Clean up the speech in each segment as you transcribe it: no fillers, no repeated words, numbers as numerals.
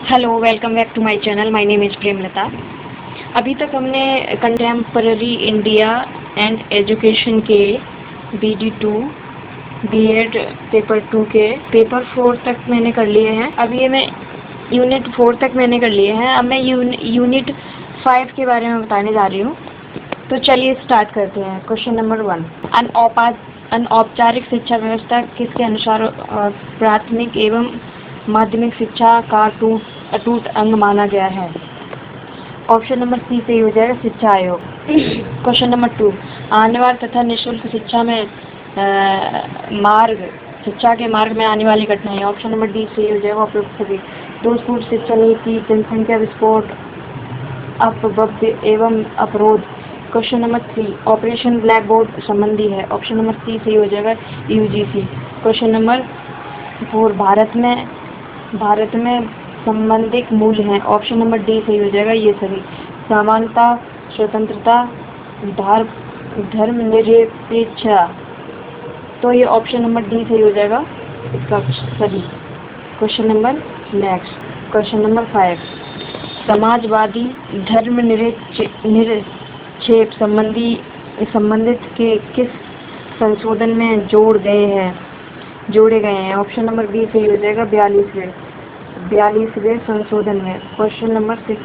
Hello, welcome back to my channel. My name is Premlata. अभी तक हमने कंटेम्पररी इंडिया एंड एजुकेशन के BD2 B.Ed paper 2 के paper 4 तक मैंने कर लिए हैं। अभी ये मैं यूनिट 4 तक मैंने कर लिए हैं। अब मैं यूनिट 5 के बारे में बताने जा रही हूँ। तो चलिए स्टार्ट करते हैं। क्वेश्चन नंबर 1, अनौपचारिक शिक्षा व्यवस्था किसके अनुसार प्राथमिक एवं माध्यमिक शिक्षा का अटूट अंग माना गया है? ऑप्शन नंबर सी सही हो जाएगा, शिक्षा आयोग। क्वेश्चन नंबर 2, अनिवार्य तथा निःशुल्क शिक्षा में शिक्षा के मार्ग में आने वाली घटनाएं। ऑप्शन नंबर डी सही हो जाएगा, उपयुक्त सभी। दोषपूर्ण शिक्षा नीति, जनसंख्या विस्फोट, अपव्यय एवं अपरोध। Question number 3, Operation Blackboard संबंधी है। ऑप्शन नंबर सी सही हो जाएगा, UGC। क्वेश्चन नंबर 4, भारत में संबंधित मूल्य हैं। ऑप्शन नंबर डी सही हो जाएगा, ये सभी। समानता, स्वतंत्रता, धर्मनिरपेक्षता। तो ये ऑप्शन नंबर डी सही हो जाएगा, इसका सभी। Question number next, question number 5, Samajwadi धर्मनिरपेक्ष संबंधित के किस संशोधन में जोड़े गए हैं? ऑप्शन नंबर बी सही हो जाएगा, 42वें संशोधन में। क्वेश्चन नंबर 6,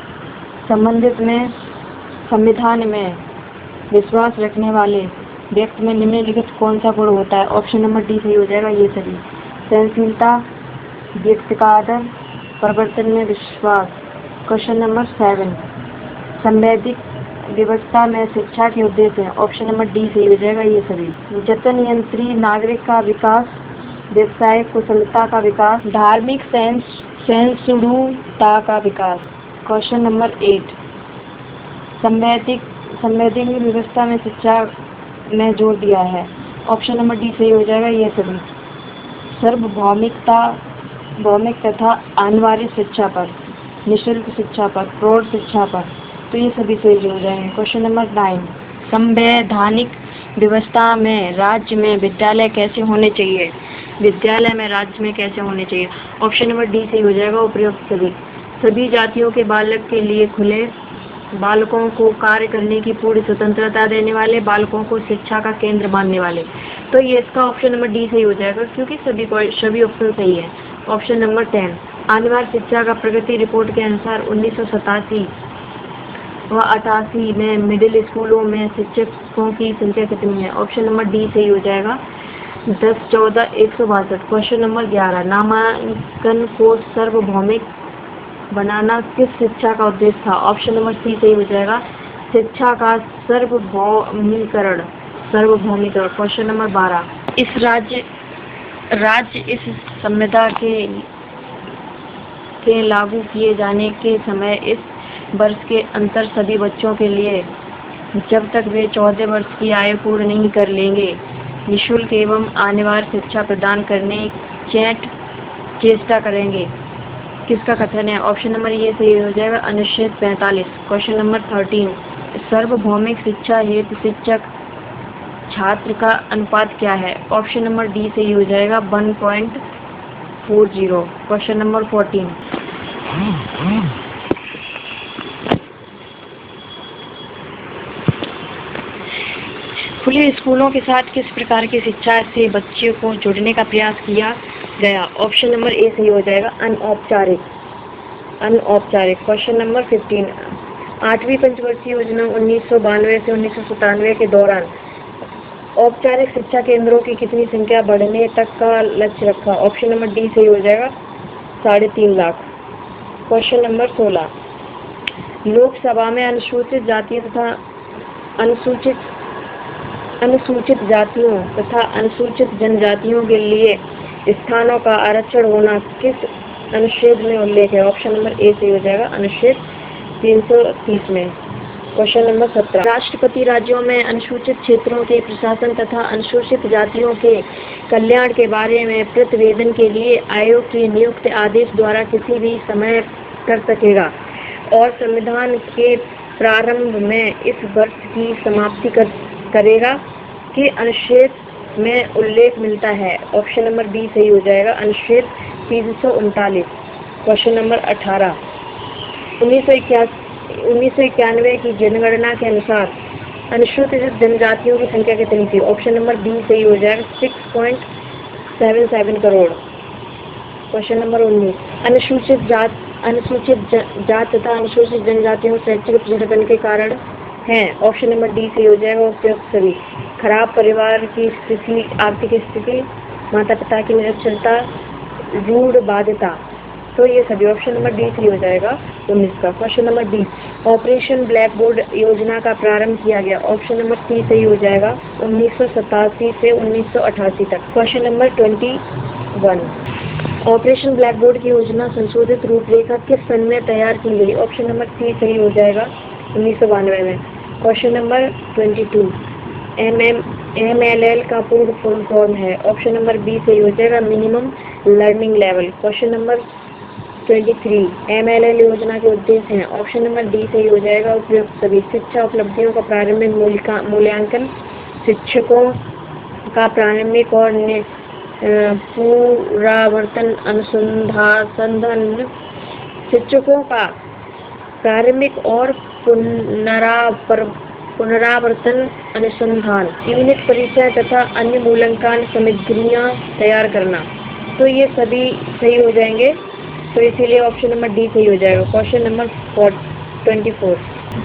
संविधान में विश्वास रखने वाले व्यक्ति में निम्नलिखित कौन सा गुण होता है? ऑप्शन नंबर डी सही हो जाएगा, ये सभी। सहनशीलता, व्यक्ति का आदर, परिवर्तन में विश्वास। क्वेश्चन नंबर 7, संवैधानिक व्यवस्था में शिक्षा के उद्देश्य है। ऑप्शन नंबर डी सही हो जाएगा, ये सभी। जतन यंत्री नागरिक का विकास, व्यवसायिक कुशलता का विकास, धार्मिक सहिष्णुता का विकास। क्वेश्चन नंबर 8, संवैधानिक व्यवस्था में शिक्षा में जोर दिया है। ऑप्शन नंबर डी सही हो जाएगा, ये सभी। सार्वभौमिक तथा अनिवार्य शिक्षा पर, निःशुल्क शिक्षा पर, प्रौढ़ शिक्षा पर। तो ये सभी सही हो जाएंगे। क्वेश्चन नंबर 9, संवैधानिक व्यवस्था में राज्य में विद्यालय कैसे होने चाहिए? ऑप्शन नंबर डी सही हो जाएगा, उपयुक्त सभी जातियों के बालक के लिए खुले, बालकों को कार्य करने की पूरी स्वतंत्रता देने वाले, बालकों को शिक्षा का केंद्र मानने वाले। तो ये इसका ऑप्शन नंबर डी सही हो जाएगा, क्योंकि सभी ऑप्शन सही है। ऑप्शन नंबर 10, अनिवार्य शिक्षा का प्रगति रिपोर्ट के अनुसार 1987 व 88 में मिडिल स्कूलों में शिक्षकों की संख्या कितनी है? ऑप्शन नंबर डी सही हो जाएगा, 10, 14, 162। क्वेश्चन नंबर 11, नामांकन को सार्वभौमिक बनाना किस शिक्षा का उद्देश्य था? ऑप्शन नंबर सी सही हो जाएगा, शिक्षा का सार्वभौमिकरण। क्वेश्चन नंबर 12, इस संविधान के लागू किए जाने के समय इस वर्ष के अंतर सभी बच्चों के लिए, जब तक वे 14 वर्ष की आयु पूर्ण नहीं कर लेंगे, निःशुल्क एवं अनिवार्य शिक्षा प्रदान करने चेष्टा करेंगे। किसका कथन है? ऑप्शन नंबर ये सही हो जाएगा, अनुच्छेद 45। क्वेश्चन नंबर 13, सार्वभौमिक शिक्षा हेतु शिक्षक छात्र का अनुपात क्या है? ऑप्शन नंबर डी सही हो जाएगा, 1.40। क्वेश्चन नंबर 14, खुले स्कूलों के साथ किस प्रकार की शिक्षा से बच्चों को जोड़ने का प्रयास किया गया? ऑप्शन नंबर ए सही हो जाएगा, अनौपचारिक। क्वेश्चन नंबर 15, 8वीं पंचवर्षीय योजना 1992 से 1997 के दौरान औपचारिक शिक्षा केंद्रों की कितनी संख्या बढ़ने तक का लक्ष्य रखा? ऑप्शन नंबर डी सही हो जाएगा, 3.5 लाख। क्वेश्चन नंबर 16, लोकसभा में अनुसूचित जातियों तथा अनुसूचित जातियों तथा अनुसूचित जनजातियों के लिए स्थानों का आरक्षण होना किस अनुच्छेद में उल्लेख है? ऑप्शन नंबर ए सही हो जाएगा, अनुच्छेद 330 में। क्वेश्चन नंबर 17, राष्ट्रपति राज्यों में अनुसूचित क्षेत्रों के प्रशासन तथा अनुसूचित जातियों के कल्याण के बारे में प्रतिवेदन के लिए आयोग के नियुक्त आदेश द्वारा किसी भी समय कर सकेगा और संविधान के प्रारंभ में इस वर्ष की समाप्ति करेगा कि अनुच्छेद में उल्लेख मिलता है? ऑप्शन नंबर बी सही हो जाएगा, अनुच्छेद 339। क्वेश्चन नंबर 18, 1991 की जनगणना के अनुसार अनुसूचित जनजातियों की संख्या कितनी थी? ऑप्शन नंबर बी सही हो जाएगा 6.77 करोड़। क्वेश्चन नंबर 19, अनुसूचित जात तथा अनुसूचित जनजातियों में शैक्षिक पिछड़ेपन के कारण हैं। ऑप्शन नंबर डी सही हो जाएगा उपयुक्त सभी। खराब परिवार की स्थिति, आर्थिक स्थिति, माता पिता की निरक्षरता, रूढ़ बाध्यता, तो ये सभी ऑप्शन नंबर डी सही हो जाएगा 19 का। Question number D, operation black board योजना का प्रारंभ किया गया। ऑप्शन नंबर सी सही हो जाएगा 1987 से 1988 तक। Question number 21, operation black board की योजना संशोधित रूपरेखा किस सन में तैयार की गई? ऑप्शन नंबर सी सही हो जाएगा 1992 में। क्वेश्चन नंबर 22, MLL का पूर्ण फॉर्म है। ऑप्शन नंबर बी सही हो जाएगा minimum learning level. Question number 23, MLL योजना के उद्देश्य हैं। ऑप्शन नंबर डी सही हो जाएगा उपयुक्त सभी। शिक्षा उपलब्धियों का प्रारंभिक मूल्यांकन, शिक्षकों का प्रारंभिक और पुनरावर्तन अनुसंधान, शिक्षकों का प्रारंभिक और पुनरावर्तन अनुसंधान, यूनिट परीक्षा तथा अन्य मूल्यांकन सामग्रियां तैयार करना, तो ये सभी सही हो जाएंगे, तो इसीलिए ऑप्शन नंबर डी सही हो जाएगा। क्वेश्चन नंबर 24,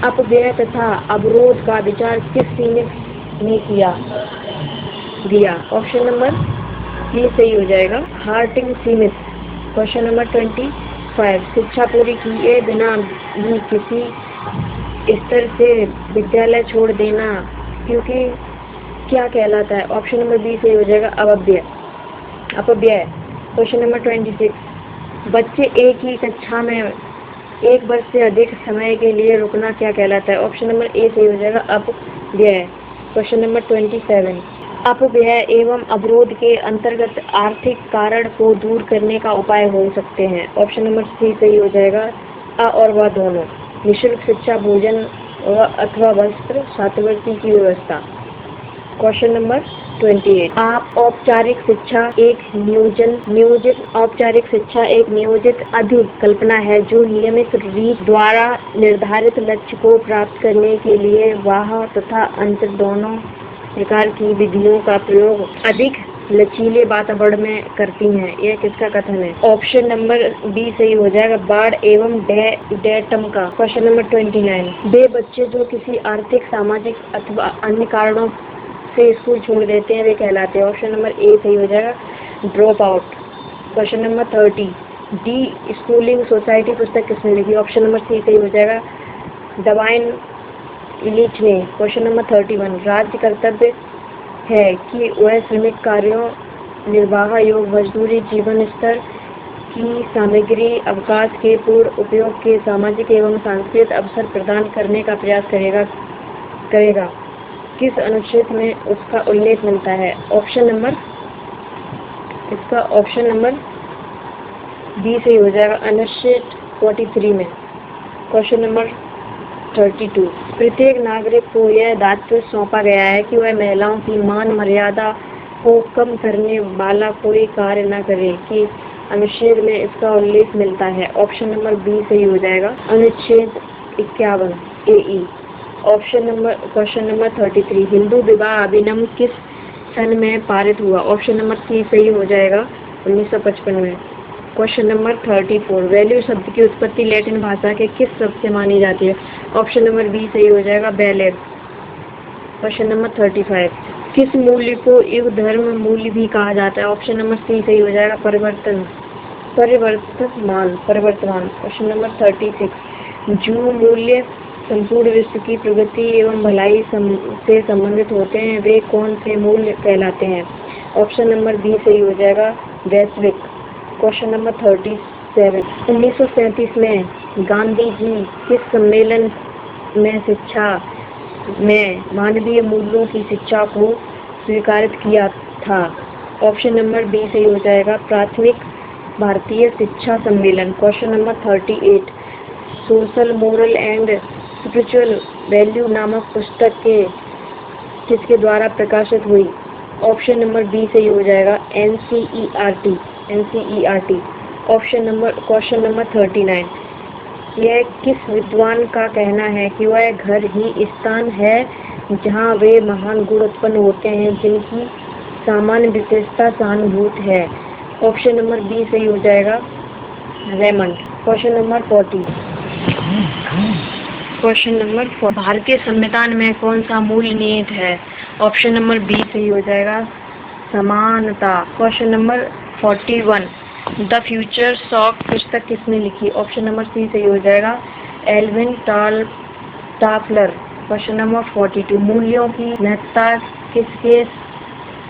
अपव्यय तथा अवरोध का विचार किस सीमित ने दिया? ऑप्शन नंबर डी सही हो जाएगा हार्टिंग सीमित। क्वेश्चन नंबर 25, शिक्षा पूरी किए बिना भी किसी स्तर से विद्यालय छोड़ देना क्योंकि क्या कहलाता है? ऑप्शन नंबर बी सही हो जाएगा अपव्यय। क्वेश्चन नंबर 26, बच्चे एक ही कक्षा में एक वर्ष से अधिक समय के लिए रुकना क्या कहलाता है? ऑप्शन नंबर ए सही हो जाएगा अपव्यय। क्वेश्चन नंबर 27, अपव्यय एवं अवरोध के अंतर्गत आर्थिक कारण को दूर करने का उपाय हो सकते हैं। ऑप्शन नंबर सी सही हो जाएगा अ और व दोनों। निःशुल्क शिक्षा, भोजन अथवा वस्त्र, छात्रवृत्ति की व्यवस्था। क्वेश्चन नंबर 28, औपचारिक शिक्षा एक नियोजित अधिकल्पना है जो नियमित रीत द्वारा निर्धारित लक्ष्य को प्राप्त करने के लिए बाह्य तथा अंतर दोनों प्रकार की विधियों का प्रयोग अधिक लचीले वातावरण में करती हैं। यह किसका कथन है? ऑप्शन नंबर बी सही हो जाएगा बार्ड एवं डेटम का। क्वेश्चन नंबर 29, वे बच्चे जो किसी आर्थिक, सामाजिक अथवा अन्य कारणों से स्कूल छोड़ देते हैं वे कहलाते हैं। ऑप्शन नंबर ए सही हो जाएगा drop out. Question number 30, D schooling society पुस्तक किसने लिखी? ऑप्शन नंबर सी सही हो जाएगा डवाइन लीच ने। क्वेश्चन नंबर 31, राज्य कर्तव्य है कि वह श्रमिक कार्यों, निर्वाह योग्य मजदूरी, जीवन स्तर की सामग्री, अवकाश के पूर्ण उपयोग के सामाजिक एवं सांस्कृतिक अवसर प्रदान करने का प्रयास करेगा। किस अनुच्छेद में उसका उल्लेख मिलता है? ऑप्शन नंबर बी सही हो जाएगा अनुच्छेद 43 में। क्वेश्चन नंबर 32, प्रत्येक नागरिक को यह दायित्व सौंपा गया है कि वह महिलाओं की मान मर्यादा को कम करने वाला कोई कार्य न करे। कि अनुच्छेद में इसका उल्लेख मिलता है? ऑप्शन नंबर बी सही हो जाएगा अनुच्छेद 51 ए। क्वेश्चन नंबर 33, हिंदू विवाह अधिनियम किस सन में पारित हुआ? ऑप्शन नंबर सी सही हो जाएगा 1955 में। क्वेश्चन नंबर 34, वैल्यू शब्द की उत्पत्ति लैटिन भाषा के किस शब्द से मानी जाती है? ऑप्शन नंबर बी सही हो जाएगा वैलेट। क्वेश्चन नंबर 35, किस मूल्य को युग धर्म मूल्य भी कहा जाता है? ऑप्शन नंबर सी सही हो जाएगा परिवर्तमान। क्वेश्चन नंबर 36, जो मूल्य संपूर्ण विश्व की प्रगति एवं भलाई से संबंधित होते हैं वे कौन से मूल्य कहलाते हैं? ऑप्शन नंबर बी सही हो जाएगा वैश्विक। क्वेश्चन नंबर 37, 1937 में गांधी जी किस सम्मेलन में शिक्षा में मानवीय मूल्यों की शिक्षा को स्वीकृत किया था? ऑप्शन नंबर बी सही हो जाएगा प्राथमिक भारतीय शिक्षा सम्मेलन। Question number 38, social, moral and spiritual value नामक पुस्तक किसके द्वारा प्रकाशित हुई? ऑप्शन नंबर बी सही हो जाएगा एनसीईआरटी। क्वेश्चन नंबर 39, यह किस विद्वान का कहना है कि वह घर ही स्थान है जहाँ वे महान गुण उत्पन्न होते हैं जिनकी सामान्य विशेषता सहानुभूत है? ऑप्शन नंबर बी सही हो जाएगा, रेमंड। क्वेश्चन नंबर 40, भारतीय संविधान में कौन सा मूल निहित है? ऑप्शन नंबर बी सही हो जाएगा, समानता। Question number 41, the future shock पुस्तक किसने लिखी? ऑप्शन नंबर सी सही हो जाएगा, एल्विन टॉफलर। क्वेश्चन नंबर 42, मूल्यों की महत्ता किसके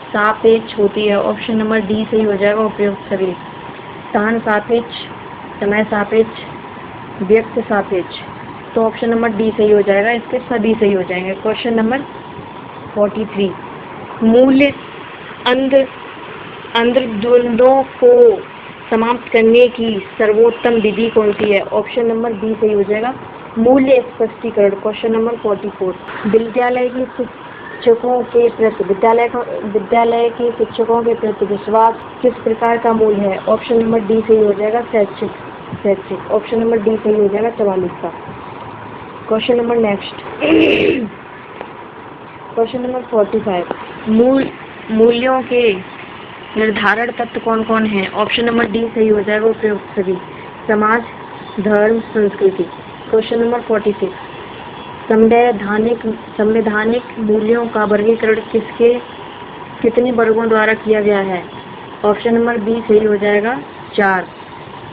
सापेक्ष होती है? ऑप्शन नंबर डी सही हो जाएगा, उपयुक्त सभी। स्थान सापेक्ष, समय सापेक्ष, व्यक्ति सापेक्ष। तो ऑप्शन नंबर डी सही हो जाएगा, इसके सभी सही हो जाएंगे। क्वेश्चन नंबर 43, मूल्य अंतर्द्वंद्वों को समाप्त करने की सर्वोत्तम विधि कौन सी है? ऑप्शन नंबर बी सही हो जाएगा, मूल्य स्पष्टीकरण। क्वेश्चन नंबर 44, विद्यालय के शिक्षकों के प्रति विश्वास किस प्रकार का मूल्य है? ऑप्शन नंबर डी सही हो जाएगा, शैक्षिक। ऑप्शन नंबर डी सही हो जाएगा, 44 का। Question number next, question number 45, मूल्यों के निर्धारण तत्व कौन कौन है? ऑप्शन नंबर डी सही हो जाएगा, उपयुक्त सभी। समाज, धर्म, संस्कृति। क्वेश्चन नंबर 46, संवैधानिक मूल्यों का वर्गीकरण कितने वर्गों द्वारा किया गया है? ऑप्शन नंबर बी सही हो जाएगा, 4।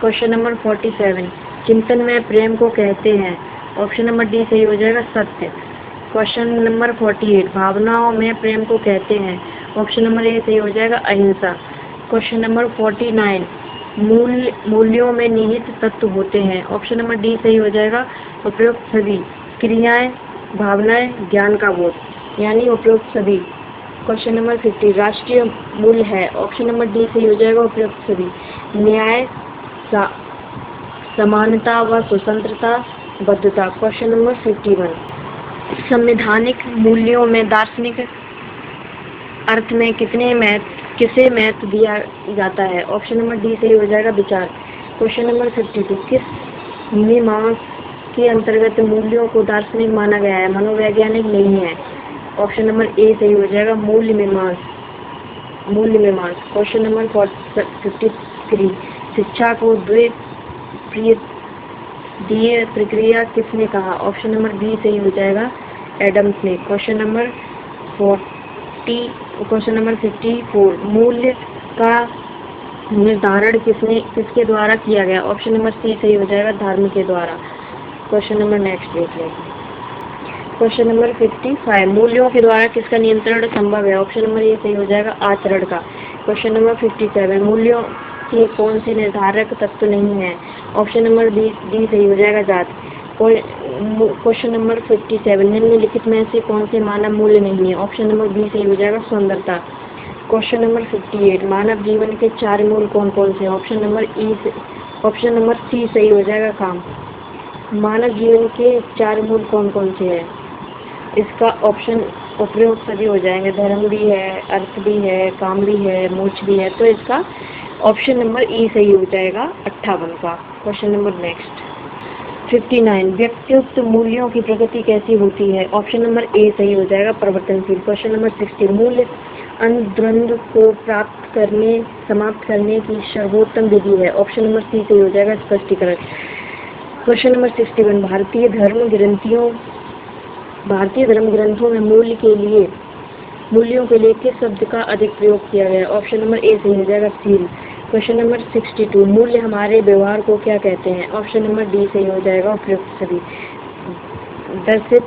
क्वेश्चन नंबर 47, चिंतन में प्रेम को कहते हैं? ऑप्शन नंबर डी सही हो जाएगा, सत्य। क्वेश्चन नंबर 48, भावनाओं में प्रेम को कहते हैं? ऑप्शन नंबर ए सही हो जाएगा, अहिंसा। क्वेश्चन नंबर 49, मूल्यों में निहित तत्व होते हैं? ऑप्शन नंबर डी सही हो जाएगा, उपयुक्त सभी। क्रियाएं, भावनाएं, ज्ञान का बोध, यानी उपयुक्त सभी। क्वेश्चन नंबर 50, राष्ट्रीय मूल्य है? ऑप्शन नंबर डी सही हो जाएगा, उपयुक्त सभी। न्याय, समानता व स्वतंत्रता, बद्धता। क्वेश्चन नंबर 51, संवैधानिक मूल्यों में दार्शनिक अर्थ में किसे महत्व दिया जाता है? ऑप्शन नंबर डी सही हो जाएगा, विचार। क्वेश्चन नंबर 52, किस मीमांस के अंतर्गत मूल्यों को दार्शनिक माना गया है, मनोवैज्ञानिक नहीं है? ऑप्शन नंबर ए सही हो जाएगा, मूल्य मीमांस। क्वेश्चन नंबर 53, शिक्षा को द्विपक्षीय प्रक्रिया किसने कहा? ऑप्शन नंबर बी सही हो जाएगा, एडम्स ने। क्वेश्चन नंबर 54, मूल्य का निर्धारण किसके द्वारा किया गया? ऑप्शन नंबर सी सही हो जाएगा, धर्म के द्वारा। क्वेश्चन नंबर नेक्स्ट देख लेते हैं। क्वेश्चन नंबर 55, मूल्यों के द्वारा किसका नियंत्रण संभव है? ऑप्शन नंबर ए सही हो जाएगा, आचरण का। क्वेश्चन नंबर 57, मूल्यों के कौन से निर्धारक तत्व नहीं है? ऑप्शन नंबर डी सही हो जाएगा, जात। क्वेश्चन नंबर 57, निम्नलिखित में से कौन से मानव मूल्य नहीं है? ऑप्शन नंबर बी सही हो जाएगा, सुंदरता। क्वेश्चन नंबर 58, मानव जीवन के 4 मूल कौन कौन से? ऑप्शन नंबर सी सही हो जाएगा, काम। मानव जीवन के 4 मूल कौन कौन से हैं? इसका ऑप्शन उपयोग सभी हो जाएंगे, धर्म भी है, अर्थ भी है, काम भी है, मोक्ष भी है। तो इसका ऑप्शन नंबर ई सही हो जाएगा, 58 का। क्वेश्चन नंबर नेक्स्ट 59, व्यक्तिगत मूल्यों की प्रगति कैसी होती है? ऑप्शन नंबर ए सही हो जाएगा, परिवर्तनशील। क्वेश्चन नंबर 60, मूल्य अंतर्द्वंद को समाप्त करने की सर्वोत्तम विधि है? ऑप्शन नंबर सी सही हो जाएगा, स्पष्टीकरण। क्वेश्चन नंबर 61, भारतीय धर्म ग्रंथों में मूल्यों के लिए किस शब्द का अधिक प्रयोग किया गया है? ऑप्शन नंबर ए सही हो जाएगा, शील। क्वेश्चन नंबर 62, मूल्य हमारे व्यवहार को क्या कहते हैं? ऑप्शन नंबर डी सही हो जाएगा, उपयुक्त सभी। दर्शित,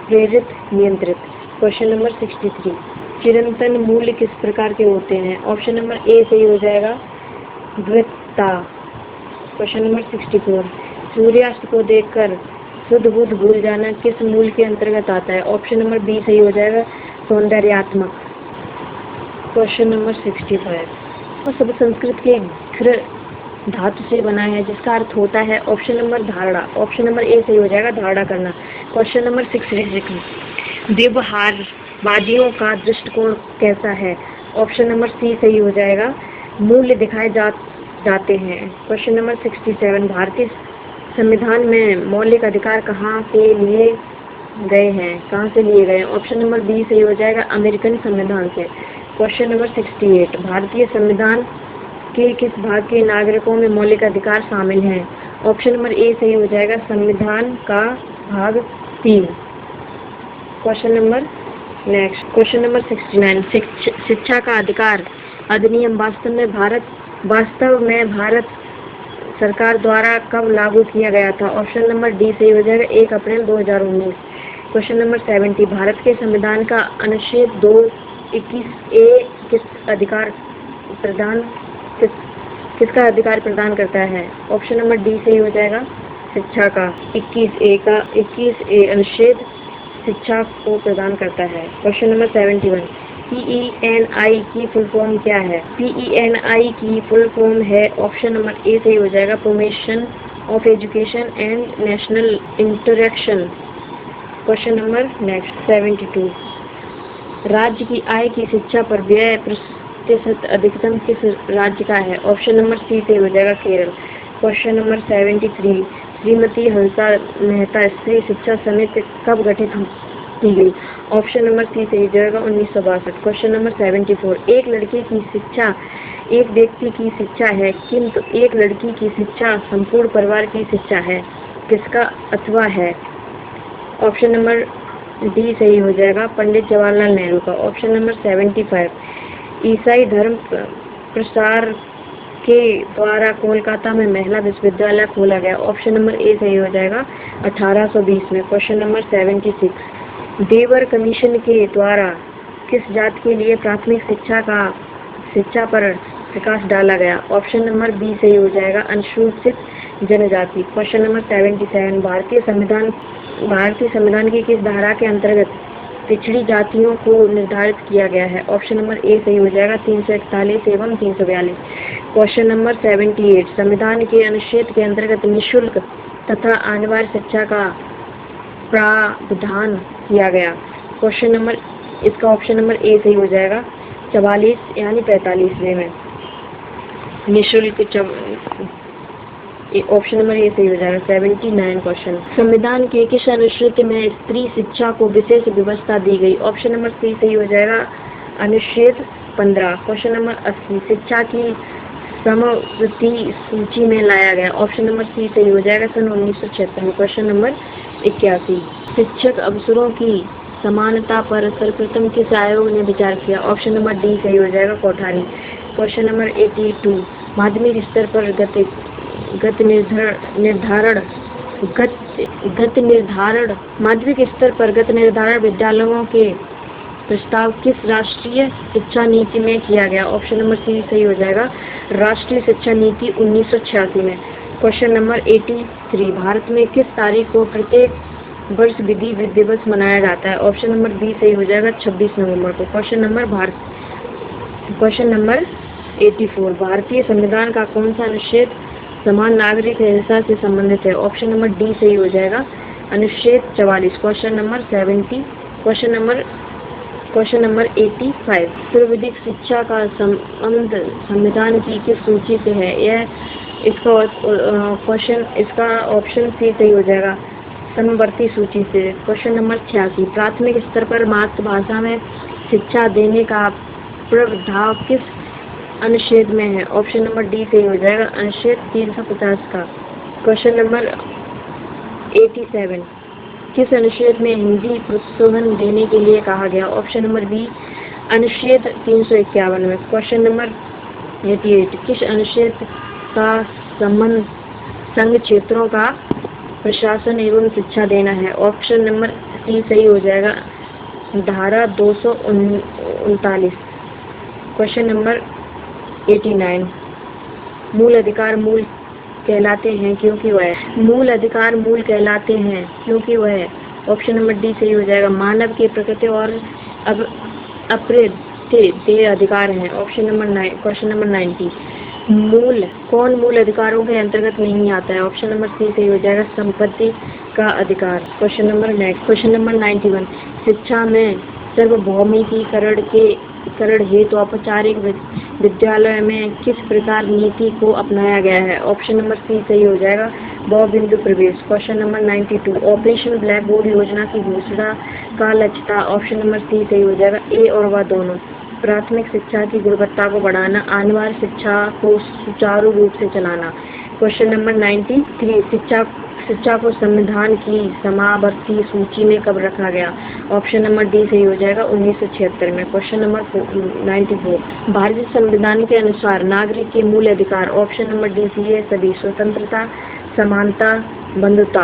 प्रेरित, नियंत्रित। क्वेश्चन नंबर 63, चिरंतन मूल्य किस प्रकार के होते हैं? ऑप्शन नंबर ए सही हो जाएगा, द्वैतता। क्वेश्चन नंबर 64, सूर्यास्त को देखकर शुद्ध बुद्ध भूल जाना किस मूल के अंतर्गत आता है? ऑप्शन नंबर बी सही हो जाएगा, सौंदर्यात्मक। क्वेश्चन नंबर 65, शब्द संस्कृत के घृ धातु से बना है जिसका अर्थ होता है? ऑप्शन नंबर धारणा। ऑप्शन नंबर ए सही हो जाएगा, धारणा करना। क्वेश्चन नंबर 66, व्यवहारवादियों का दृष्टिकोण कैसा है? ऑप्शन नंबर सी सही हो जाएगा, मूल्य दिखाए जाते हैं। क्वेश्चन नंबर 67, भारतीय संविधान में मौलिक अधिकार कहाँ से लिए गए हैं? कहाँ से लिए गए? ऑप्शन नंबर बी सही हो जाएगा, अमेरिकन संविधान से। क्वेश्चन नंबर 68, भारतीय संविधान के किस भाग के नागरिकों में मौलिक अधिकार शामिल हैं? ऑप्शन नंबर ए सही हो जाएगा, संविधान का भाग 3। Question number next, question number 69, शिक्षा का अधिकार अधिनियम वास्तव में भारत सरकार द्वारा कब लागू किया गया था? ऑप्शन नंबर डी सही हो जाएगा, 1 अप्रैल 2019। क्वेश्चन नंबर 70, भारत के संविधान का अनुच्छेद 221A किसका अधिकार प्रदान करता है? ऑप्शन नंबर डी सही हो जाएगा, शिक्षा का। 21A अनुच्छेद शिक्षा को प्रदान करता है। क्वेश्चन नंबर 71, PENI की फुल फॉर्म क्या है? PENI की फुल फॉर्म है, ऑप्शन नंबर ए सही हो जाएगा, promotion of education and national interaction. Question number next 72, राज्य की आय की शिक्षा पर व्यय प्रतिशत अधिकतम किस राज्य का है? ऑप्शन नंबर सी सही हो जाएगा, केरल। क्वेश्चन नंबर 73, श्रीमती हंसा मेहता स्त्री शिक्षा समिति कब गठित की गई? ऑप्शन नंबर सी सही हो जाएगा, 1962। क्वेश्चन नंबर 74, एक लड़के की शिक्षा एक व्यक्ति की शिक्षा है, किंतु एक लड़की की शिक्षा संपूर्ण परिवार की शिक्षा है, किसका अथवा है? ऑप्शन नंबर डी सही हो जाएगा, पंडित जवाहरलाल नेहरू का। ऑप्शन नंबर 75, ईसाई धर्म प्रसार के द्वारा कोलकाता में महिला विश्वविद्यालय खोला गया। ऑप्शन नंबर ए सही हो जाएगा, 1820 में। क्वेश्चन नंबर 76, देवर कमीशन के द्वारा किस जाति के लिए प्राथमिक शिक्षा पर प्रकाश डाला गया? ऑप्शन नंबर बी सही हो जाएगा, अनुसूचित जनजाति। क्वेश्चन नंबर 77, भारतीय संविधान की किस धारा के अंतर्गत पिछड़ी जातियों को निर्धारित किया गया है? ऑप्शन नंबर ए सही हो जाएगा, 341 एवं 342। क्वेश्चन नंबर 78, संविधान के अनुच्छेद के अंतर्गत निःशुल्क तथा अनिवार्य शिक्षा का प्रावधान किया गया। क्वेश्चन नंबर इसका ऑप्शन नंबर ए सही हो जाएगा, 44 यानी 45वें में निःशुल्क। ऑप्शन नंबर ए सही हो जाएगा, 79 क्वेश्चन। संविधान के किस अनुच्छेद में स्त्री शिक्षा को विशेष व्यवस्था दी गई? ऑप्शन नंबर सी सही हो जाएगा, अनुच्छेद 15। क्वेश्चन नंबर 80, शिक्षा की समवर्ती सूची में लाया गया। ऑप्शन नंबर सी सही हो जाएगा, सन 1976 में। क्वेश्चन नंबर 81, शिक्षक अवसरों की समानता पर सर्वप्रथम किस आयोग ने विचार किया? ऑप्शन नंबर डी सही हो जाएगा, कोठारी। क्वेश्चन नंबर 82, माध्यमिक स्तर पर माध्यमिक स्तर पर गति निर्धारण विद्यालयों के प्रस्ताव किस राष्ट्रीय शिक्षा नीति में किया गया? ऑप्शन नंबर सी सही हो जाएगा, राष्ट्रीय शिक्षा नीति 1986 में। क्वेश्चन नंबर 83, भारत में किस तारीख को प्रत्येक वर्ष विधि दिवस मनाया जाता है? ऑप्शन नंबर बी सही हो जाएगा, 26 नवंबर को। क्वेश्चन नंबर 84, भारतीय संविधान का कौन सा अनुच्छेद समान नागरिक हिंसा से संबंधित है? ऑप्शन नंबर डी सही हो जाएगा, अनुच्छेद 44। क्वेश्चन नंबर 85, पूर्वविधिक शिक्षा का संबंध संविधान की किस सूची से है? इसका ऑप्शन सी सही हो जाएगा, समवर्ती सूची से। क्वेश्चन नंबर 86, प्राथमिक स्तर पर मातृभाषा में शिक्षा देने का प्रावधान किस अनुच्छेद में है? ऑप्शन नंबर डी सही हो जाएगा, अनुच्छेद 350 का। क्वेश्चन नंबर 87, किस अनुच्छेद में हिंदी प्रोत्साहन देने के लिए कहा गया? ऑप्शन नंबर बी, अनुच्छेद 351 में। क्वेश्चन नंबर 88, किस अनुच्छेद का संबंध संघ क्षेत्रों का प्रशासन एवं शिक्षा देना है? ऑप्शन नंबर सी सही हो जाएगा, धारा 239। क्वेश्चन नंबर 89, मूल अधिकार मूल कहलाते हैं क्योंकि वह ऑप्शन नंबर डी सही हो जाएगा, मानव की प्रकृति और अप्रत्यय अधिकार हैं। क्वेश्चन नंबर 90, कौन मूल अधिकारों के अंतर्गत नहीं आता है? ऑप्शन नंबर सी सही हो जाएगा, संपत्ति का अधिकार। क्वेश्चन नंबर 91, शिक्षा में सार्वभौमिकीकरण के करण हेतु औपचारिक विद्यालय में किस प्रकार नीति को अपनाया गया है? ऑप्शन नंबर सी सही हो जाएगा, बहुबिंदु प्रवेश। Question number 92, operation black board योजना की घोषणा का लक्ष्य था। ऑप्शन नंबर सी सही हो जाएगा, ए और व दोनों। प्राथमिक शिक्षा की गुणवत्ता को बढ़ाना, अनिवार्य शिक्षा को सुचारू रूप से चलाना। क्वेश्चन नंबर 93, शिक्षा को संविधान की समावर्ती सूची में कब रखा गया? ऑप्शन नंबर डी सही हो जाएगा, 1976 में। क्वेश्चन नंबर 94, भारतीय संविधान के अनुसार नागरिक के मूल अधिकार। ऑप्शन नंबर डी सी है सभी, स्वतंत्रता, समानता, बंधुत्व।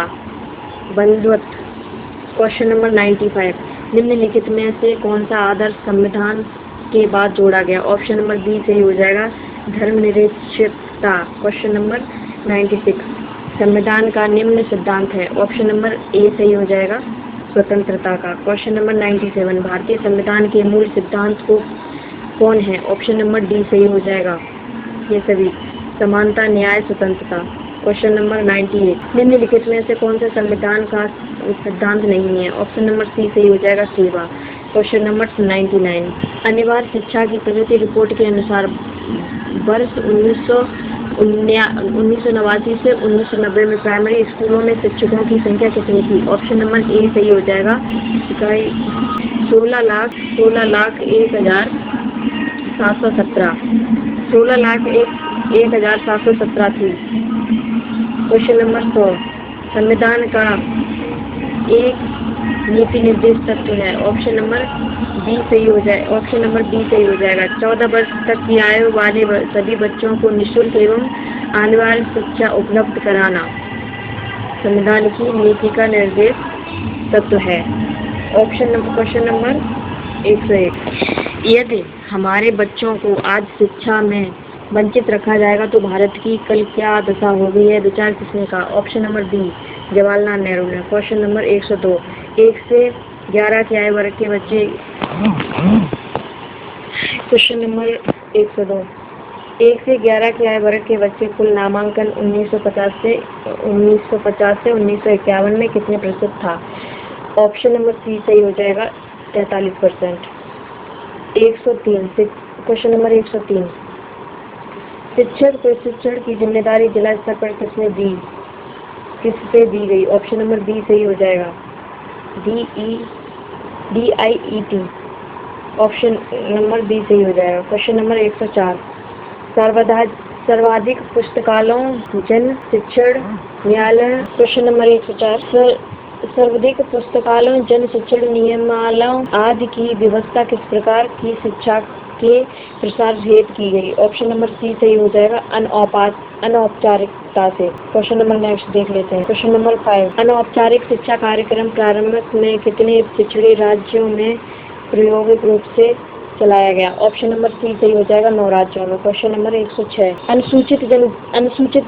क्वेश्चन नंबर 95, निम्नलिखित में से कौन सा आदर्श संविधान के बाद जोड़ा गया? ऑप्शन नंबर बी सही हो जाएगा, धर्मनिरपेक्षता। क्वेश्चन नंबर 96, संविधान का निम्न सिद्धांत है। ऑप्शन नंबर ए सही हो जाएगा, स्वतंत्रता का। क्वेश्चन नंबर 97, भारतीय संविधान के मूल सिद्धांत को कौन है? ऑप्शन नंबर डी सही हो जाएगा, ये सभी, समानता, न्याय, स्वतंत्रता। क्वेश्चन नंबर 98, निम्नलिखित में से कौन सा संविधान का सिद्धांत नहीं है? ऑप्शन नंबर सी सही हो जाएगा, सेवा। क्वेश्चन नंबर 99, अनिवार्य शिक्षा की प्रगति रिपोर्ट के अनुसार वर्ष 1989 से 1990 में प्राइमरी स्कूलों में शिक्षकों की संख्या कितनी थी? ऑप्शन नंबर ए सही हो जाएगा, 16,01,717 16,01,717 थी। क्वेश्चन नंबर 100, संविधान का एक नीति निर्देश तत्व है। ऑप्शन नंबर बी सही हो जाए, ऑप्शन नंबर बी सही हो जाएगा, 14 वर्ष तक की आयु वाले सभी बच्चों को निःशुल्क एवं अनिवार्य शिक्षा उपलब्ध कराना संविधान की नीति का निर्देश तत्व है। क्वेश्चन नंबर 101, यदि हमारे बच्चों को आज शिक्षा में वंचित रखा जाएगा तो भारत की कल क्या दशा होगी? यह विचार किसने कहा? Option number B, Jawaharlal Nehru ने। क्वेश्चन नंबर 102, 1 से 11 की आयु वर्ग के बच्चे। क्वेश्चन नंबर 102, 1 से 11 की आयु वर्ग के बच्चे कुल नामांकन 1950 से 1951 में कितने प्रतिशत था? ऑप्शन नंबर सी सही हो जाएगा, 43%। 103, क्वेश्चन नंबर 103, शिक्षक प्रशिक्षण की जिम्मेदारी जिला स्तर पर किस पे दी गई? ऑप्शन नंबर बी सही हो जाएगा, DIET। ऑप्शन नंबर बी सही हो जाएगा। क्वेश्चन नंबर 104, सर्वाधिक पुस्तकालयों जन शिक्षण न्यायालय। क्वेश्चन नंबर 104, सर्वाधिक पुस्तकालयों जन शिक्षण नियमावलियों आदि की व्यवस्था किस प्रकार की शिक्षा के प्रसार हेतु की गई? ऑप्शन नंबर सी सही हो जाएगा, अनौपचारिकता से। क्वेश्चन नंबर नेक्स्ट देख लेते हैं। क्वेश्चन नंबर 5, अनौपचारिक शिक्षा कार्यक्रम प्रारंभ में कितने पिछड़े राज्यों में प्रायोगिक रूप से चलाया गया? ऑप्शन नंबर सी सही हो जाएगा, 9 राज्यों में। क्वेश्चन नंबर 106, अनुसूचित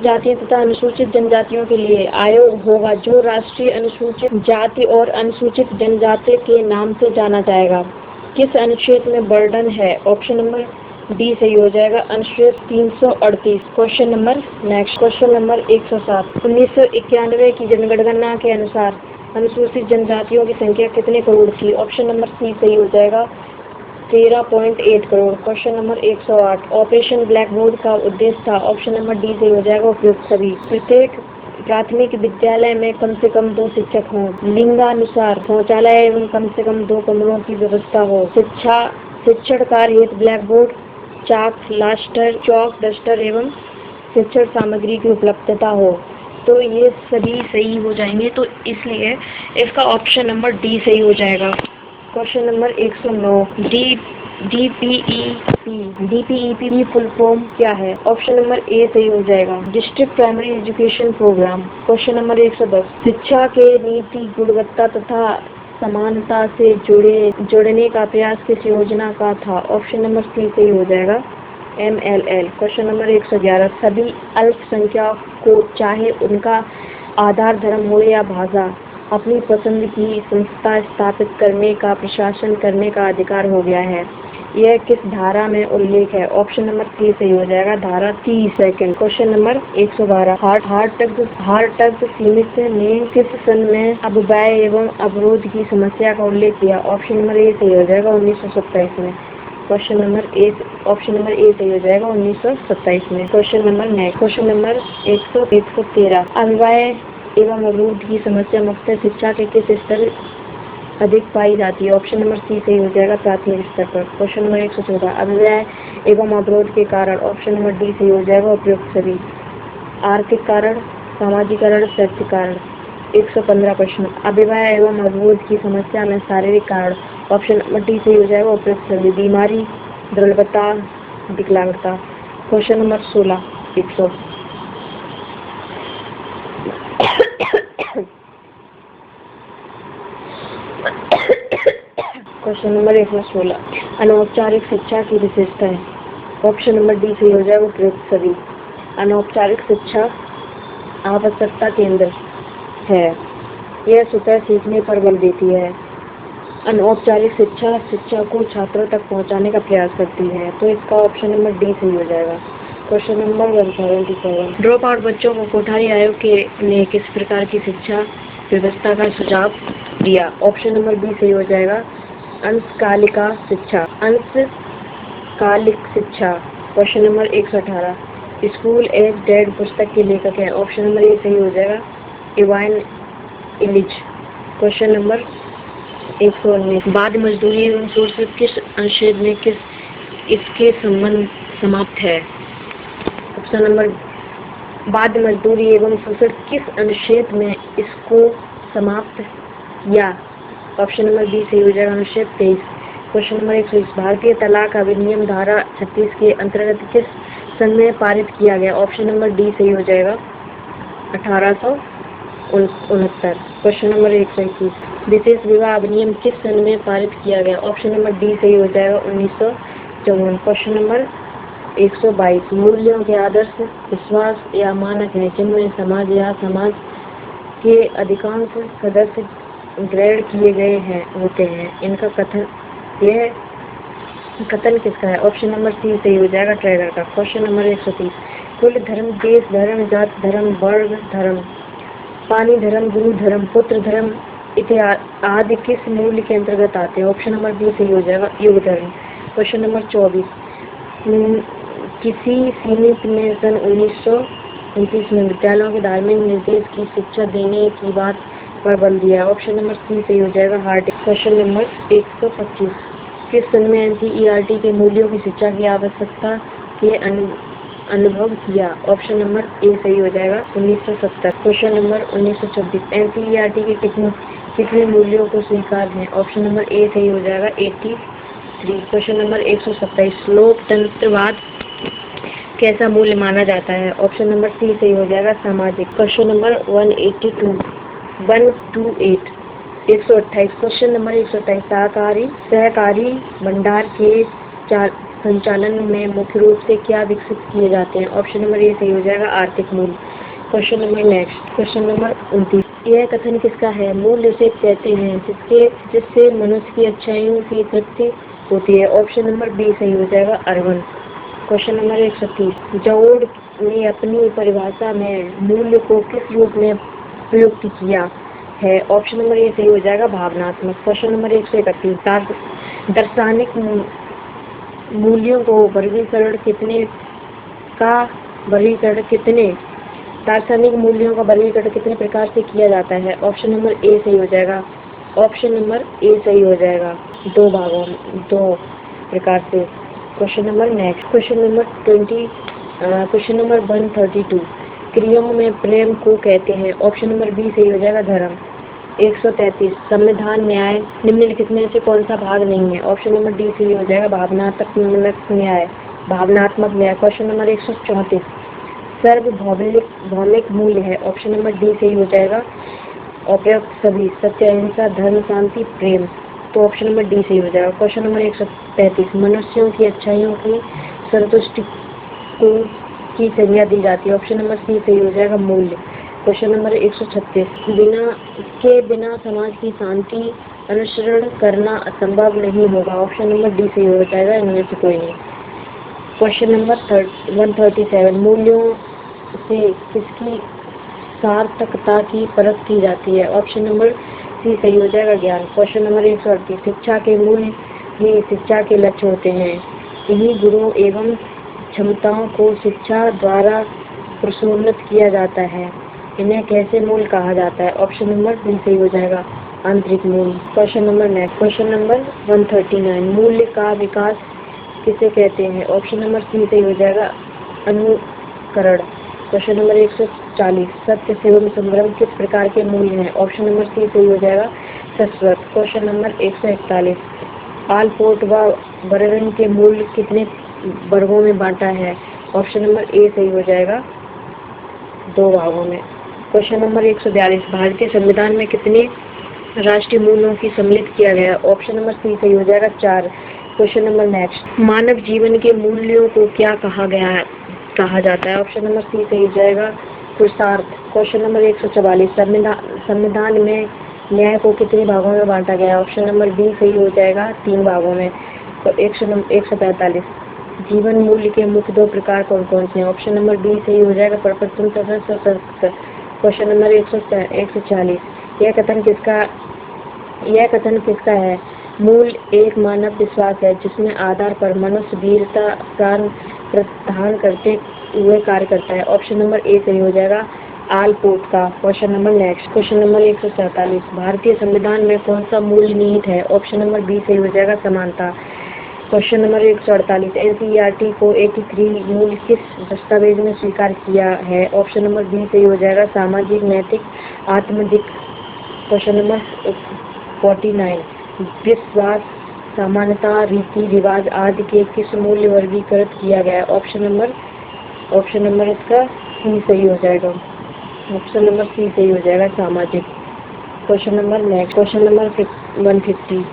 जातियों तथा अनुसूचित जनजातियों के लिए आयोग होगा जो राष्ट्रीय अनुसूचित जाति और अनुसूचित जनजाति के नाम से जाना जाएगा, किस अनुच्छेद में वर्णन है? ऑप्शन नंबर डी सही हो जाएगा, अनुच्छेद 338। Question number next, question number 107, 1991 की जनगणना के अनुसार अनुसूचित जनजातियों की संख्या कितने करोड़ थी? ऑप्शन नंबर सी सही हो जाएगा, 13.8 crore. Question number 108, operation black board का उद्देश्य था। ऑप्शन नंबर डी सही हो जाएगा, उपयुक्त सभी। प्रत्येक प्राथमिक विद्यालय में कम से कम 2 शिक्षक हों, लिंगानुसार शौचालय एवं कम से कम 2 कमरों की व्यवस्था हो, शिक्षण कार्य हेतु ब्लैक बोर्ड, चाक, चौक, डस्टर एवं शिक्षण सामग्री की उपलब्धता हो। तो ये सभी सही हो जाएंगे, तो इसलिए इसका ऑप्शन नंबर डी सही हो जाएगा। Question number 109, DPEP full form क्या है? ऑप्शन नंबर ए सही हो जाएगा, district primary education programme. Question number 110, शिक्षा के नीति गुणवत्ता तथा समानता से जोड़ने का प्रयास किस योजना का था? ऑप्शन नंबर सी सही हो जाएगा, MLL। क्वेश्चन नंबर 111, सभी अल्पसंख्यकों को चाहे उनका आधार धर्म हो या भाषा अपनी पसंद की संस्था स्थापित करने का प्रशासन करने का अधिकार हो गया है। यह किस धारा में उल्लेख है? ऑप्शन नंबर सी सही हो जाएगा, धारा 30। क्वेश्चन नंबर 112, हार्टग सीमित ने किस सन में अपव्यय एवं अवरोध की समस्या का उल्लेख किया? ऑप्शन नंबर ए सही हो जाएगा, 1927 में। Question number A, option number A सही हो जाएगा 1927 में। Question number next, question number 113, अविवाह एवं अवरोध की समस्या मुख्यतः शिक्षा के किस स्तर अधिक पाई जाती है? ऑप्शन नंबर सी सही हो जाएगा प्राथमिक स्तर पर। क्वेश्चन नंबर 114, अविवाह एवं अवरोध के कारण, ऑप्शन नंबर डी सही हो जाएगा उपयुक्त सभी। आर्थिक कारण, सामाजिकरण, शैक्षिक कारण। 115 प्रश्न, अविवाह एवं अवरोध की समस्या में शारीरिक कारण, ऑप्शन नंबर डी सही हो जाएगा उपयुक्त सभी। बीमारी, दृढ़ता, विकलांगता। क्वेश्चन नंबर 16, 100 क्वेश्चन नंबर 116, अनौपचारिक शिक्षा की विशेषताएं, ऑप्शन नंबर डी सही हो जाएगा उपयुक्त सभी। अनौपचारिक शिक्षा आवश्यकता केंद्र है, यह स्वतः सीखने पर बल देती है। अनौपचारिक शिक्षा शिक्षा को छात्रों तक पहुंचाने का प्रयास करती है, तो इसका ऑप्शन नंबर डी सही हो जाएगा। क्वेश्चन नंबर 177, ड्रॉप आउट बच्चों को कोठारी आयोग ने किस प्रकार की शिक्षा व्यवस्था का सुझाव दिया? ऑप्शन नंबर बी सही हो जाएगा अंशकालिका शिक्षा, अंशकालिक शिक्षा। Question number 118, school is dead पुस्तक के लेखक है, ऑप्शन नंबर ए सही हो जाएगा इवान इलिच। क्वेश्चन नंबर 119, बाध्य मजदूरी एवं शोषण किस अनुच्छेद में इसके संबंध समाप्त है? ऑप्शन नंबर, बाध्य मजदूरी एवं शोषण किस अनुच्छेद में इसको समाप्त किया? ऑप्शन नंबर बी सही हो जाएगा अनुच्छेद 23। क्वेश्चन नंबर 120, भारतीय तलाक अधिनियम धारा 36 के अंतर्गत किस सन में पारित किया गया? ऑप्शन नंबर डी सही हो जाएगा 1869। क्वेश्चन नंबर 121, विशेष विवाह अधिनियम किस सन में पारित किया गया? ऑप्शन नंबर डी सही हो जाएगा 1954। क्वेश्चन नंबर 122, मूल्यों के आदर्श विश्वास या मानक हैं जिनमें समाज या समाज के अधिकांश सदस्य ग्रेड किए गए होते हैं, इनका कथन किसका है? ऑप्शन नंबर सी सही हो जाएगा ट्रेगर का। क्वेश्चन नंबर 130, कुल धर्म, देश धर्म, जात धर्म, वर्ण धर्म, पानी धर्म, गुरु धर्म, पुत्र धर्म इत्यादि आदि किस मूल्य के अंतर्गत आते हैं? ऑप्शन नंबर बी सही हो जाएगा युग धर्म। क्वेश्चन नंबर 24, किसी सीमित में सन 1929 में विद्यालयों के धार्मिक निर्देश की शिक्षा देने की बात पर बल दिया? ऑप्शन नंबर सी सही हो जाएगा हार्ट। क्वेश्चन नंबर 125, किस सन में एनसीईआरटी के मूल्यों की शिक्षा की आवश्यकता के अनुभव किया? ऑप्शन नंबर ए सही हो जाएगा 1970। क्वेश्चन नंबर 1926, एनसीईआरटी के कितने मूल्यों को स्वीकार है? ऑप्शन नंबर ए सही हो जाएगा 83। क्वेश्चन नंबर 127, लोकतंत्रवाद कैसा मूल्य माना जाता है? ऑप्शन नंबर सी सही हो जाएगा सामाजिक। Question number 128, 128। क्वेश्चन नंबर 128, सहकारी भंडार के संचालन में मुख्य रूप से क्या विकसित किए जाते हैं? ऑप्शन नंबर ए सही हो जाएगा आर्थिक मूल्य। Question number next, question number 29, यह कथन किसका है? मूल्य उसे कहते हैं जिससे मनुष्य की अच्छाइयों की तृप्ति होती है। ऑप्शन नंबर बी सही हो जाएगा अर्बन। क्वेश्चन नंबर 130, जोड़ ने अपनी परिभाषा में मूल्य को किस रूप में प्रयुक्त किया है? ऑप्शन नंबर ए सही हो जाएगा भावनात्मक। क्वेश्चन नंबर 131, दार्शनिक मूल्यों को दार्शनिक मूल्यों का वर्गीकरण कितने प्रकार से किया जाता है? ऑप्शन नंबर ए सही हो जाएगा, ऑप्शन नंबर ए सही हो जाएगा 2 प्रकार से। Question number next, question number 132, क्रियाओं में प्रेम को कहते हैं? ऑप्शन नंबर बी सही हो जाएगा धर्म। 133, संविधान न्याय निम्नलिखित में से कौन सा भाग नहीं है? ऑप्शन नंबर डी सही हो जाएगा भावनात्मक न्याय। क्वेश्चन नंबर 134, सार्वभौमिक मूल्य है? ऑप्शन नंबर डी सही हो जाएगा उपयुक्त सभी, सत्य, अहिंसा, धर्म, शांति, प्रेम, तो ऑप्शन नंबर डी सही हो जाएगा। क्वेश्चन नंबर 135, मनुष्यों की अच्छाइयों की संतुष्टि की संज्ञा दी जाती है? ऑप्शन नंबर सी सही हो जाएगा मूल्य। क्वेश्चन नंबर 136, बिना समाज की शांति अनुसरण करना असंभव नहीं होगा? ऑप्शन नंबर डी सही हो जाएगा इनमें से कोई नहीं। क्वेश्चन नंबर 137, मूल्यों से किसकी सार्थकता की परख की जाती है? ऑप्शन नंबर सी सही हो जाएगा ज्ञान। क्वेश्चन नंबर 138, शिक्षा के मूल ही शिक्षा के लक्ष्य होते हैं। इन्हीं गुणों एवं क्षमताओं को शिक्षा द्वारा प्रोन्नत किया जाता है। इन्हें कैसे मूल कहा जाता है? ऑप्शन नंबर बी सही हो जाएगा, आंतरिक मूल। Question number next, question number 139, मूल्य का विकास किसे कहते हैं? ऑप्शन नंबर सी सही हो जाएगा, अनुकरण। क्वेश्चन नंबर 140, सत्य एवं संग्रह किस प्रकार के मूल्य हैं? ऑप्शन नंबर सी सही हो जाएगा, शाश्वत। क्वेश्चन नंबर 141, आलपोर्ट व वर्णन के मूल्य कितने वर्गों में बांटा है? ऑप्शन नंबर ए सही हो जाएगा, 2 भागों में। क्वेश्चन नंबर 142, भारतीय संविधान में कितने राष्ट्रीय मूल्यों की सम्मिलित किया गया? ऑप्शन नंबर सी सही हो जाएगा, 4। क्वेश्चन नंबर नेक्स्ट, मानव जीवन के मूल्यों को क्या कहा जाता है? ऑप्शन नंबर सी सही हो जाएगा, पुरुषार्थ। क्वेश्चन नंबर 144, संविधान में न्याय को कितने भागों में बांटा गया? ऑप्शन नंबर बी सही हो जाएगा, 3 भागों में। 145, जीवन मूल्य के मुख्य 2 प्रकार कौन कौन से हैं? ऑप्शन नंबर बी सही हो जाएगा, प्रवर्तन तथा सशक्त। क्वेश्चन नंबर 140, यह कथन किसका है? मूल एक मानव विश्वास है जिसमें आधार पर मनुष्य वीरता प्राण प्रदान करते हुए कार्य करता है। ऑप्शन नंबर ए सही हो जाएगा, आलपोर्ट का। Question number next, question number 147, भारतीय संविधान में कौन सा मूल्य निहित है? ऑप्शन नंबर बी सही हो जाएगा, समानता। क्वेश्चन नंबर 148, एनसीईआरटी को एकीकृत मूल्य किस दस्तावेज में स्वीकार किया है? ऑप्शन नंबर बी सही हो जाएगा, सामाजिक नैतिक आत्मदिक। क्वेश्चन नंबर 49, विश्वास समानता रीति रिवाज आदि के किस मूल्य वर्गीकृत किया गया? ऑप्शन नंबर इसका सी सही हो जाएगा, ऑप्शन नंबर सी सही हो जाएगा, सामाजिक। Question number next, question number 150,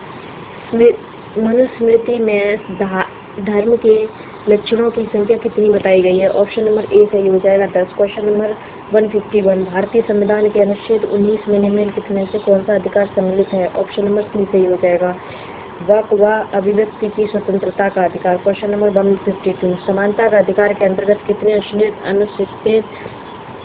Manusmriti में धर्म के लक्षणों की संख्या कितनी बताई गई है? ऑप्शन नंबर ए सही हो जाएगा, 10। क्वेश्चन नंबर 151, भारतीय संविधान के अनुच्छेद 19 में निम्नलिखित में से कौन सा अधिकार सम्मिलित है? ऑप्शन नंबर सी सही हो जाएगा, वाक व अभिव्यक्ति की स्वतंत्रता का अधिकार। क्वेश्चन नंबर 152, समानता का अधिकार के अंतर्गत कितने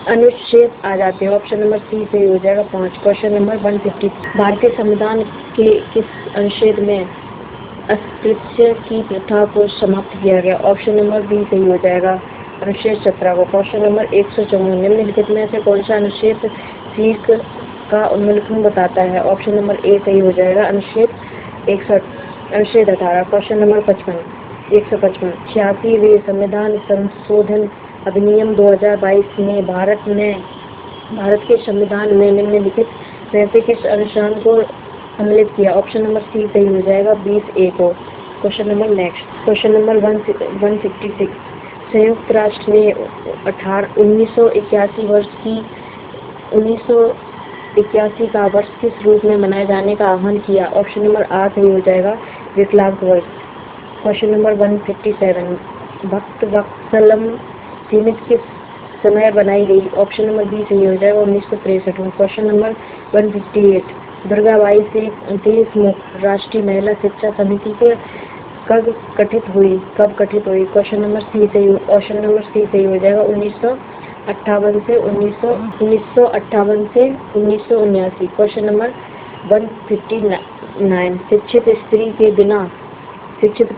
अनुच्छेद आ जाते हैं? ऑप्शन नंबर सी सही हो जाएगा, 5। क्वेश्चन नंबर 150, भारतीय संविधान के किस अनुच्छेद में अस्पृश्य की प्रथा को समाप्त किया गया? ऑप्शन नंबर बी सही हो जाएगा, अनुच्छेद 17 को। क्वेश्चन नंबर 154, निम्नलिखित में से कौन सा अनुच्छेद सीख का उल्लंघन बताता है? ऑप्शन नंबर ए सही हो जाएगा, अनुच्छेद 18। क्वेश्चन नंबर 155, 86वें संविधान संशोधन अधिनियम 2022 ने भारत के संविधान में निम्नलिखित में से किस अनुच्छेद को सम्मिलित किया? ऑप्शन नंबर सी सही हो जाएगा, 20A को। Question number next, question number 166, संयुक्त राष्ट्र ने 1981 का वर्ष किस रूप में मनाए जाने का आह्वान किया? ऑप्शन नंबर आ सही हो जाएगा, विकलांग वर्ष। क्वेश्चन नंबर 157, भक्त वत्सलम सीमित किस समय बनाई गई? ऑप्शन नंबर बी सही हो जाएगा, 1963 में। क्वेश्चन नंबर 158, दुर्गाबाई से देशमुख राष्ट्रीय महिला शिक्षा समिति के कब गठित हुई? क्वेश्चन नंबर सी सही हो जाएगा, 1958 से 1979। क्वेश्चन नंबर 159, शिक्षित स्त्री के बिना शिक्षित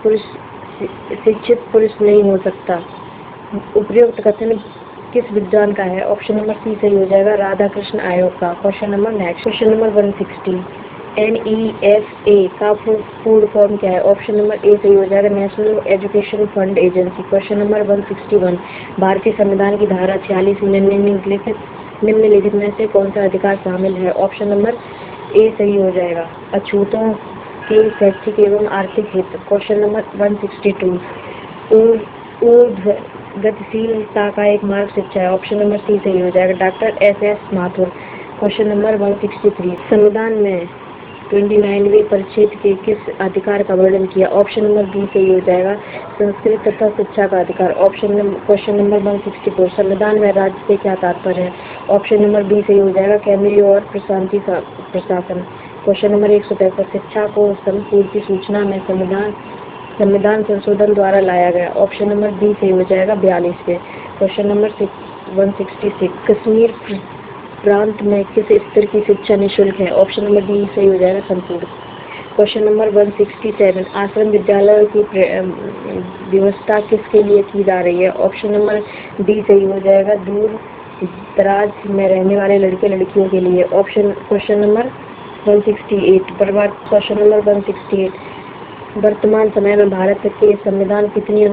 पुरुष नहीं हो सकता। उपयुक्त कथन किस विद्वान का है? ऑप्शन नंबर सी सही हो जाएगा, राधा कृष्ण आयोग का। Question number next, question number 160, NEFA का फुल फॉर्म क्या है? ऑप्शन नंबर ए सही हो जाएगा, national education fund agency. Question number 161, भारतीय संविधान की धारा 46 में निम्नलिखित में से कौन सा अधिकार शामिल है? ऑप्शन नंबर ए सही हो जाएगा, अछूतों के शैक्षिक एवं आर्थिक हित। क्वेश्चन नंबर 162, गतिशीलता का एक मार्ग शिक्षा है। ऑप्शन नंबर सी सही हो जाएगा, doctor SS Mathur. Question number 163, संविधान में 29वें परिच्छेद के किस अधिकार का वर्णन किया? ऑप्शन नंबर बी सही हो जाएगा, संस्कृत तथा शिक्षा का अधिकार। क्वेश्चन नंबर 164, संविधान में राज्य से क्या तात्पर्य है? ऑप्शन नंबर बी सही हो जाएगा, केंद्रीय और प्रशासनिक प्रशासन। क्वेश्चन नंबर 163, शिक्षा को संपूर्ण सूचना में संविधान संशोधन द्वारा लाया गया। ऑप्शन नंबर बी सही हो जाएगा, 42 पे। क्वेश्चन नंबर 166, कश्मीर प्रांत में किस स्तर की शिक्षा निःशुल्क है? ऑप्शन नंबर बी सही हो जाएगा, संपूर्ण। क्वेश्चन नंबर 167, आश्रम विद्यालय की व्यवस्था किसके लिए की जा रही है? ऑप्शन नंबर डी सही हो जाएगा, दूर दराज में रहने वाले लड़के लड़कियों के लिए। क्वेश्चन नंबर 168, क्वेश्चन नंबर 168, वर्तमान समय में भारत के संविधान कितनी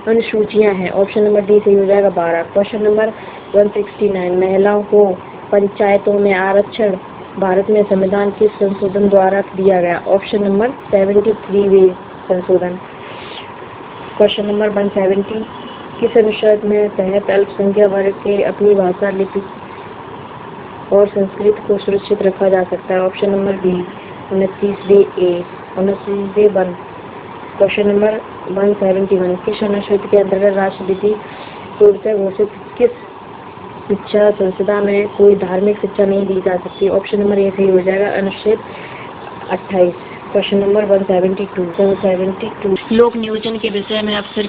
अनुसूचियां हैं? ऑप्शन नंबर डी सही हो जाएगा, 12। क्वेश्चन नंबर 169, महिलाओं को पंचायतों में आरक्षण भारत में संविधान किस संशोधन द्वारा दिया गया? ऑप्शन नंबर 73वें संशोधन। क्वेश्चन नंबर 170, किस अनुच्छेद में तहत अल्पसंख्यक वर्ग के अपनी भाषा, लिपि और संस्कृति को सुरक्षित रखा जा सकता है? Option number B 29 one. Question number 171, किस अनुच्छेद के अंतर्गत राष्ट्रपति पूर्व से घोषित किस शिक्षा संस्था में कोई धार्मिक शिक्षा नहीं दी जा सकती? ऑप्शन नंबर ए सही हो जाएगा, अनुच्छेद 28। क्वेश्चन नंबर 172, लोक नियोजन के विषय में अवसर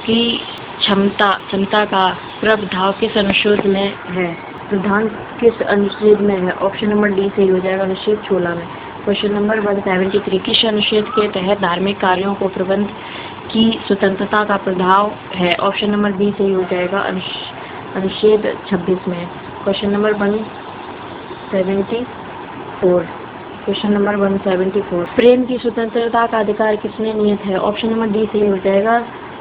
की क्षमता का प्रावधान किस अनुच्छेद में है? प्रावधान किस अनुच्छेद में है? ऑप्शन नंबर डी सही हो जाएगा, अनुच्छेद 16 में। क्वेश्चन नंबर 173, किस अनुच्छेद के तहत धार्मिक कार्यों को प्रबंध की स्वतंत्रता का प्रावधान है? ऑप्शन नंबर बी सही हो जाएगा, अनुच्छेद 26 में। क्वेश्चन नंबर 174, क्वेश्चन नंबर 174, प्रेम की स्वतंत्रता का अधिकार किसने निहित है? ऑप्शन नंबर डी सही हो जाएगा,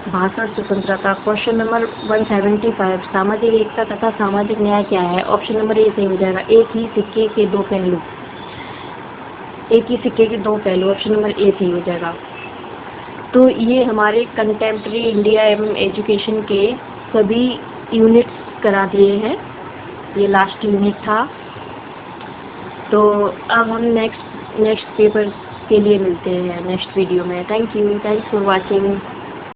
भाषा स्वतंत्रता। क्वेश्चन नंबर 175, सामाजिक एकता तथा सामाजिक न्याय क्या है? ऑप्शन नंबर ए सही हो जाएगा, एक ही सिक्के के दो पहलू। ऑप्शन नंबर ए सही हो जाएगा। तो ये हमारे कंटेम्प्रेरी इंडिया एवं एजुकेशन के सभी यूनिट्स करा दिए हैं, ये लास्ट यूनिट था। तो अब हम नेक्स्ट पेपर के लिए मिलते हैं नेक्स्ट वीडियो में। Thanks for watching.